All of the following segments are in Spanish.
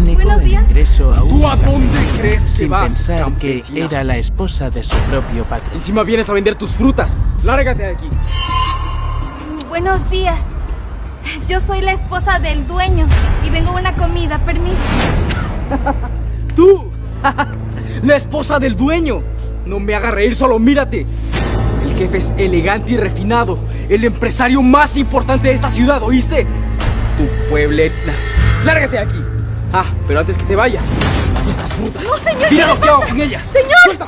negó Buenos el días. ingreso a ¿Tú una a dónde crees que sin vas, pensar que campesinazo? era la esposa de su propio patrón. Encima vienes a vender tus frutas. Lárgate de aquí. Buenos días. Yo soy la esposa del dueño y vengo a una comida, permiso. ¡Tú! La esposa del dueño. No me hagas reír, solo mírate. El jefe es elegante y refinado. El empresario más importante de esta ciudad, ¿oíste? Tu puebleta. Lárgate de aquí. Ah, pero antes que te vayas, estas frutas. No, señor. Mira lo que hago con ellas. Señor. Suelta.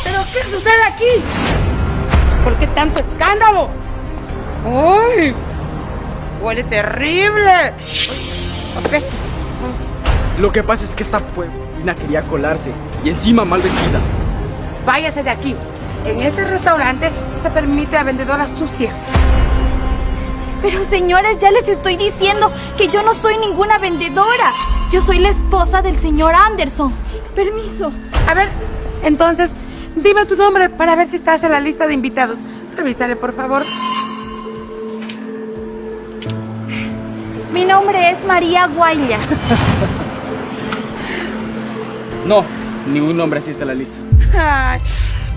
¿Pero qué sucede aquí? ¿Por qué tanto escándalo? ¡Uy! ¡Huele terrible! ¡Apestas! Lo que pasa es que esta pueblina quería colarse y encima mal vestida. Váyase de aquí. En este restaurante se permite a vendedoras sucias. Pero señores, ya les estoy diciendo que yo no soy ninguna vendedora. Yo soy la esposa del señor Anderson. Permiso. A ver, entonces, dime tu nombre para ver si estás en la lista de invitados. Revísale, por favor. Mi nombre es María Guayas. No, ningún nombre así está en la lista. Ay,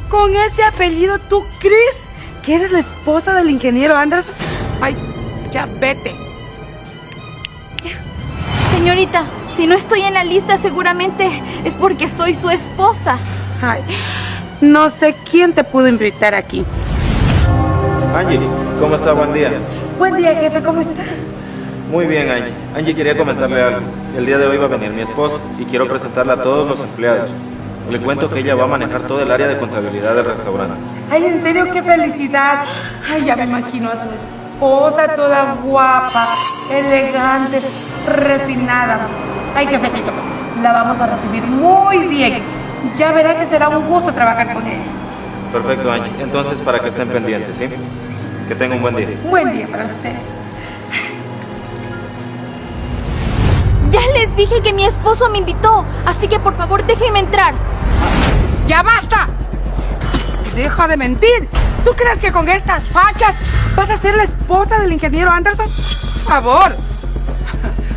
con ese apellido, ¿tú crees que eres la esposa del ingeniero Anderson? Ay, ya vete. Señorita, si no estoy en la lista seguramente es porque soy su esposa. Ay, no sé quién te pudo invitar aquí. Angie, ¿cómo está? Buen día. Buen día, jefe, ¿cómo está? Muy bien, Angie. Angie, quería comentarle algo. El día de hoy va a venir mi esposa y quiero presentarla a todos los empleados. Le cuento que ella va a manejar todo el área de contabilidad del restaurante. Ay, en serio, qué felicidad. Ay, ya me imagino a su esposa toda guapa, elegante, refinada. Ay, jefecito, la vamos a recibir muy bien. Ya verá que será un gusto trabajar con ella. Perfecto, Angie. Entonces, para que estén pendientes, ¿sí? Que tenga un buen día. Un buen día para usted. Ya les dije que mi esposo me invitó, así que por favor déjenme entrar. ¡Ya basta! ¡Deja de mentir! ¿Tú crees que con estas fachas vas a ser la esposa del ingeniero Anderson? Por favor.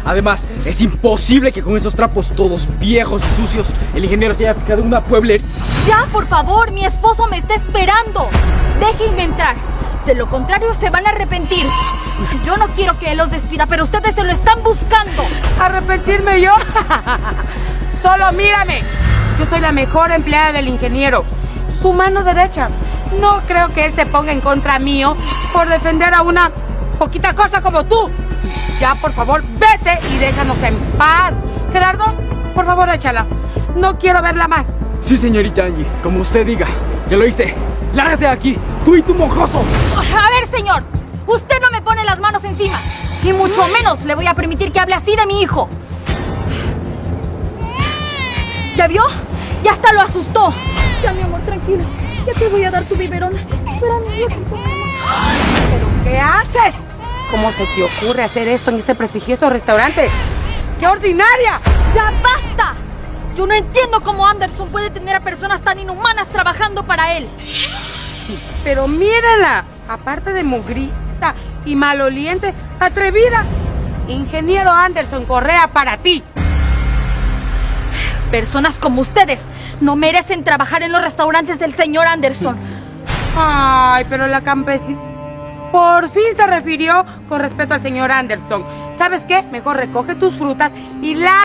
Además, es imposible que con esos trapos todos viejos y sucios el ingeniero se haya fijado en una pueblería. Ya, por favor, mi esposo me está esperando. Déjenme entrar. De lo contrario, se van a arrepentir. Yo no quiero que él los despida, pero ustedes se lo están buscando. ¿Arrepentirme yo? Solo mírame. Yo soy la mejor empleada del ingeniero. Su mano derecha. No creo que él se ponga en contra mío por defender a una poquita cosa como tú. Ya, por favor, vete y déjanos en paz. Gerardo, por favor, échala. No quiero verla más. Sí, señorita Angie, como usted diga. Ya lo hice. Lárgate de aquí, tú y tu monjoso. A ver, señor, usted no me pone las manos encima. Y mucho menos le voy a permitir que hable así de mi hijo. ¿Ya vio? Ya hasta lo asustó. Ya, mi amor, tranquilo. Ya te voy a dar tu biberón. Espérame, ¿Pero qué haces? ¿Cómo se te ocurre hacer esto en este prestigioso restaurante? ¡Qué ordinaria! ¡Ya basta! Yo no entiendo cómo Anderson puede tener a personas tan inhumanas trabajando para él. Pero mírenla, aparte de mugrita y maloliente, atrevida. Ingeniero Anderson Correa para ti. Personas como ustedes no merecen trabajar en los restaurantes del señor Anderson. Ay, pero la campesina por fin se refirió con respeto al señor Anderson. ¿Sabes qué? Mejor recoge tus frutas y la...